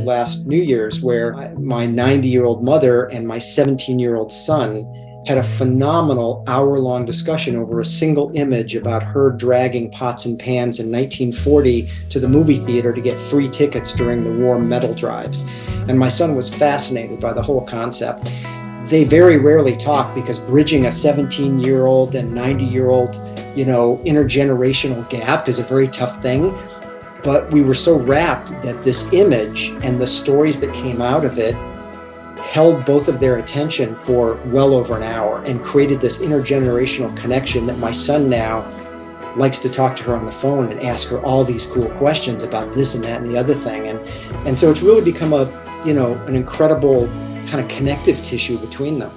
last New Year's where my 90-year-old mother and my 17-year-old son had a phenomenal hour-long discussion over a single image about her dragging pots and pans in 1940 to the movie theater to get free tickets during the war medal drives. And my son was fascinated by the whole concept. They very rarely talk because bridging a 17-year-old and 90-year-old, intergenerational gap is a very tough thing. But we were so rapt that this image and the stories that came out of it held both of their attention for well over an hour and created this intergenerational connection that my son now likes to talk to her on the phone and ask her all these cool questions about this and that and the other thing. And so it's really become an incredible kind of connective tissue between them.